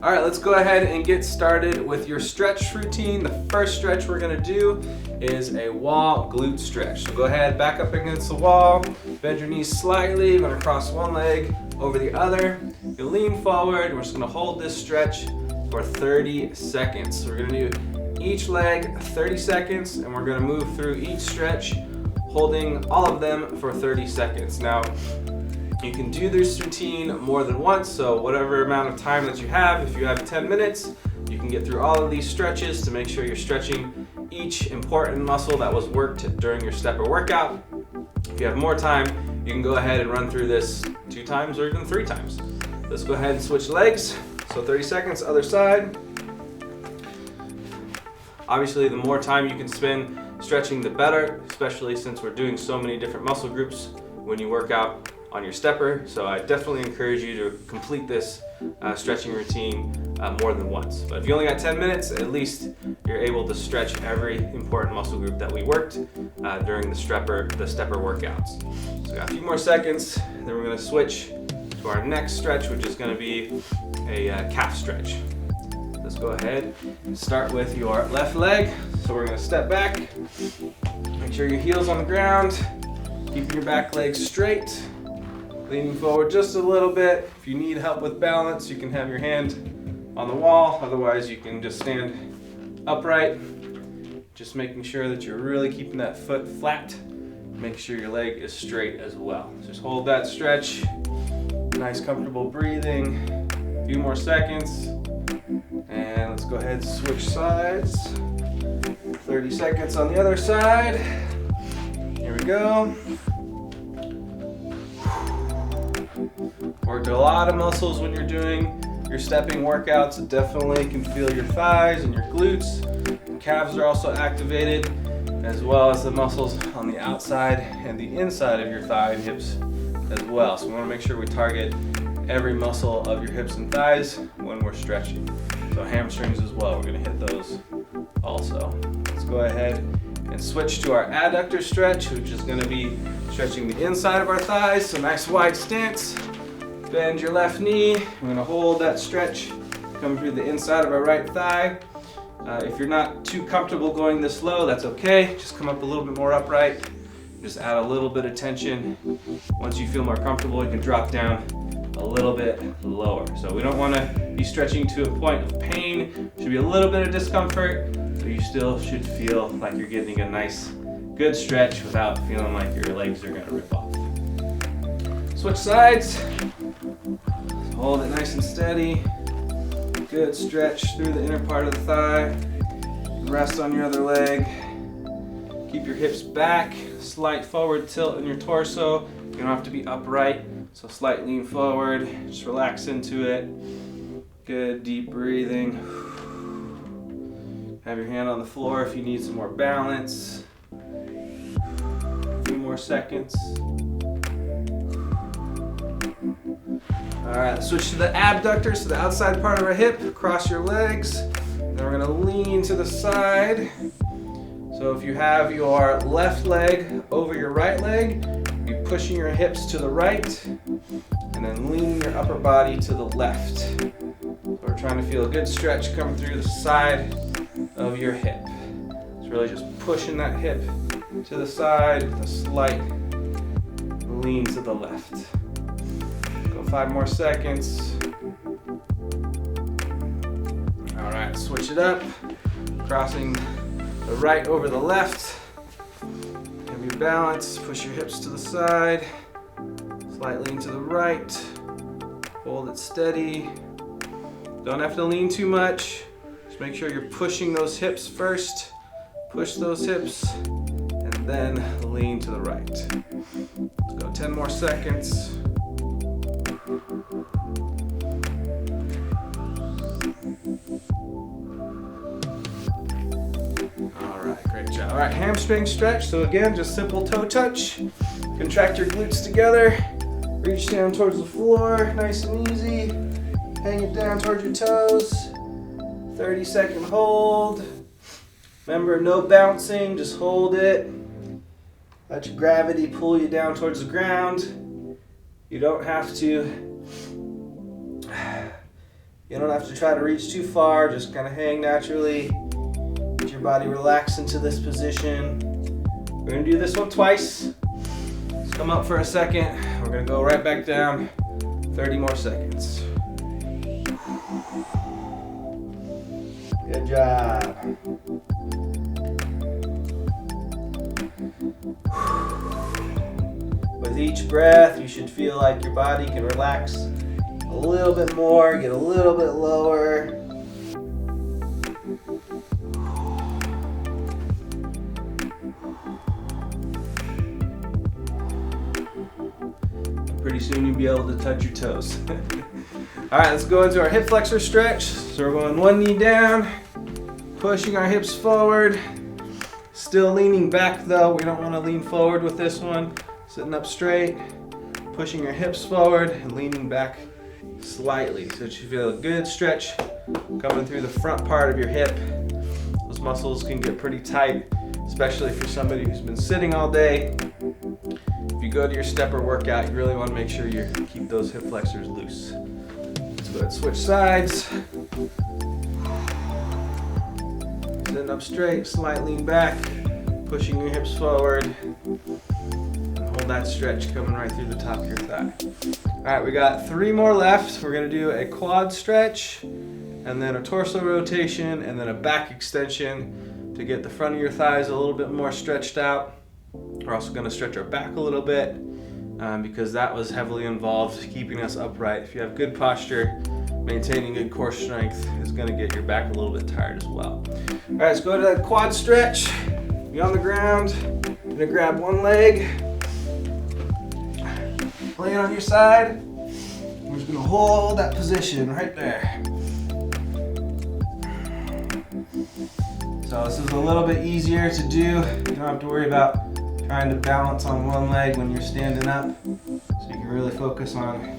All right, let's go ahead and get started with your stretch routine. The first stretch we're gonna do is a wall glute stretch. So go ahead, back up against the wall, bend your knees slightly. You're gonna cross one leg over the other. You lean forward. We're just gonna hold this stretch for 30 seconds. So we're gonna do each leg 30 seconds, and we're gonna move through each stretch, holding all of them for 30 seconds. Now, you can do this routine more than once, so whatever amount of time that you have, if you have 10 minutes, you can get through all of these stretches to make sure you're stretching each important muscle that was worked during your stepper workout. If you have more time, you can go ahead and run through this 2 times or even 3 times. Let's go ahead and switch legs. So 30 seconds, other side. Obviously, the more time you can spend stretching, the better, especially since we're doing so many different muscle groups when you work out on your stepper. So I definitely encourage you to complete this stretching routine more than once. But if you only got 10 minutes, at least you're able to stretch every important muscle group that we worked during the stepper workouts. So we got a few more seconds, then we're gonna switch to our next stretch, which is gonna be a calf stretch. Let's go ahead and start with your left leg. So we're gonna step back, make sure your heel's on the ground, keeping your back leg straight, leaning forward just a little bit. If you need help with balance, you can have your hand on the wall. Otherwise, you can just stand upright. Just making sure that you're really keeping that foot flat. Make sure your leg is straight as well. Just hold that stretch. Nice, comfortable breathing. A few more seconds. And let's go ahead and switch sides. 30 seconds on the other side. Here we go. Worked a lot of muscles when you're doing your stepping workouts. It definitely can feel your thighs and your glutes. Calves are also activated, as well as the muscles on the outside and the inside of your thigh and hips as well. So we want to make sure we target every muscle of your hips and thighs when we're stretching. So hamstrings as well, we're going to hit those also. Let's go ahead and switch to our adductor stretch, which is going to be stretching the inside of our thighs. So nice wide stance. Bend your left knee. We're gonna hold that stretch coming through the inside of our right thigh. If you're not too comfortable going this low, that's okay. Just come up a little bit more upright. Just add a little bit of tension. Once you feel more comfortable, you can drop down a little bit lower. So we don't wanna be stretching to a point of pain. Should be a little bit of discomfort, but you still should feel like you're getting a nice, good stretch without feeling like your legs are gonna rip off. Switch sides. Hold it nice and steady. Good stretch through the inner part of the thigh. Rest on your other leg. Keep your hips back. Slight forward tilt in your torso. You don't have to be upright, so slight lean forward. Just relax into it. Good deep breathing. Have your hand on the floor if you need some more balance. A few more seconds. All right, let's switch to the abductors, to the outside part of our hip. Cross your legs. Then we're gonna lean to the side. So if you have your left leg over your right leg, you're pushing your hips to the right, and then leaning your upper body to the left. So we're trying to feel a good stretch come through the side of your hip. It's really just pushing that hip to the side with a slight lean to the left. 5 more seconds. All right, switch it up. Crossing the right over the left. Have your balance. Push your hips to the side. Slight lean to the right. Hold it steady. Don't have to lean too much. Just make sure you're pushing those hips first. Push those hips and then lean to the right. Let's go 10 more seconds. Great job. All right, hamstring stretch. So again, just simple toe touch. Contract your glutes together. Reach down towards the floor, nice and easy. Hang it down towards your toes. 30-second hold. Remember, no bouncing, just hold it. Let your gravity pull you down towards the ground. You don't have to You don't have to try to reach too far, just kind of hang naturally. Let your body relax into this position. We're gonna do this one twice. Let's come up for a second. We're gonna go right back down. 30 more seconds. Good job. With each breath, you should feel like your body can relax a little bit more, get a little bit lower. Pretty soon you'll be able to touch your toes. All right, let's go into our hip flexor stretch. So we're going one knee down, pushing our hips forward, still leaning back though. We don't want to lean forward with this one. Sitting up straight, pushing your hips forward and leaning back slightly so that you feel a good stretch coming through the front part of your hip. Those muscles can get pretty tight, especially if you're somebody who's been sitting all day. If you go to your stepper workout, you really want to make sure you keep those hip flexors loose. Let's go ahead and switch sides. Sitting up straight, slight lean back, pushing your hips forward. Hold that stretch coming right through the top of your thigh. All right, we got 3 more left. We're gonna do a quad stretch, and then a torso rotation, and then a back extension to get the front of your thighs a little bit more stretched out. We're also gonna stretch our back a little bit because that was heavily involved keeping us upright. If you have good posture, maintaining good core strength is gonna get your back a little bit tired as well. All right, let's go to that quad stretch. Be on the ground. You're gonna grab one leg, lay it on your side. We're just gonna hold that position right there. So this is a little bit easier to do. You don't have to worry about trying to balance on one leg when you're standing up. So you can really focus on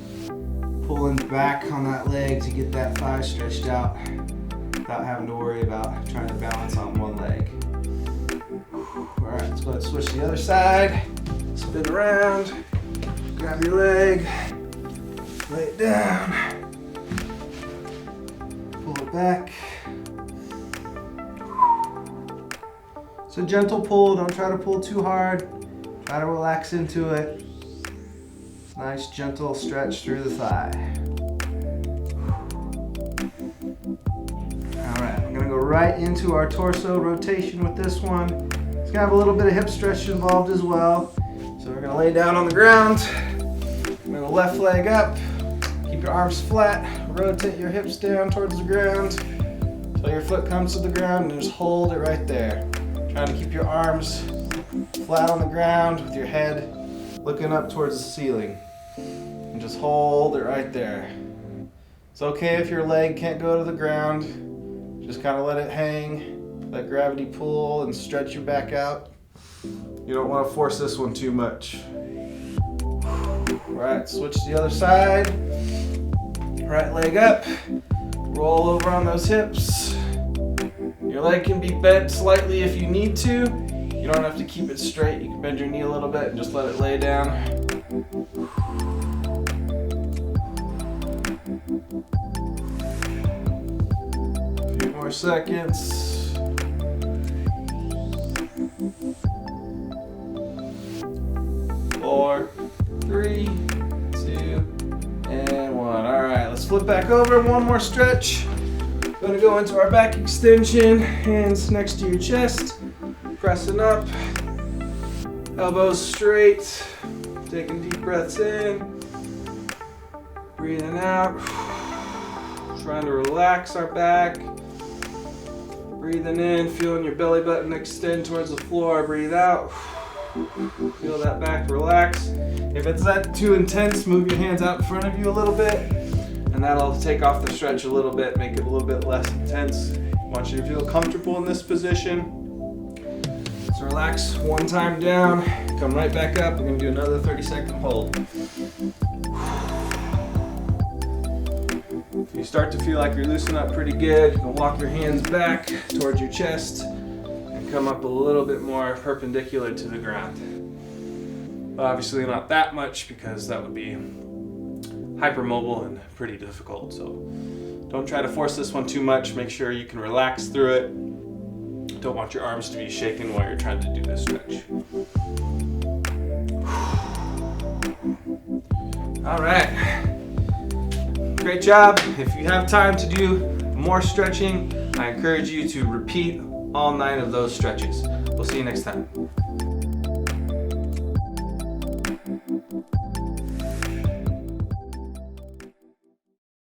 pulling back on that leg to get that thigh stretched out without having to worry about trying to balance on one leg. All right, let's go ahead and switch to the other side. Spin around, grab your leg, lay it down, pull it back. It's a gentle pull, don't try to pull too hard. Try to relax into it. Nice gentle stretch through the thigh. All right, I'm gonna go right into our torso rotation with this one. It's gonna have a little bit of hip stretch involved as well. So we're gonna lay down on the ground. Bring the left leg up. Keep your arms flat. Rotate your hips down towards the ground until your foot comes to the ground and just hold it right there. Trying to keep your arms flat on the ground with your head looking up towards the ceiling. And just hold it right there. It's okay if your leg can't go to the ground. Just kind of let it hang, let gravity pull and stretch your back out. You don't want to force this one too much. All right, switch to the other side. Right leg up, roll over on those hips. Your leg can be bent slightly if you need to. You don't have to keep it straight. You can bend your knee a little bit and just let it lay down. A few more seconds. Four, 3, 2, and 1. All right, let's flip back over. One more stretch. Gonna go into our back extension, hands next to your chest, pressing up, elbows straight, taking deep breaths in, breathing out, trying to relax our back, breathing in, feeling your belly button extend towards the floor, breathe out, feel that back relax. If it's that too intense, move your hands out in front of you a little bit. And that'll take off the stretch a little bit, make it a little bit less intense. I want you to feel comfortable in this position. So relax one time down, come right back up. We're gonna do another 30-second hold. If you start to feel like you're loosening up pretty good, you can walk your hands back towards your chest and come up a little bit more perpendicular to the ground. Obviously not that much because that would be hypermobile and pretty difficult. So Don't try to force this one too much. Make sure you can relax through it. Don't want your arms to be shaking while you're trying to do this stretch. All right. Great job. If you have time to do more stretching, I encourage you to repeat all 9 of those stretches. We'll see you next time.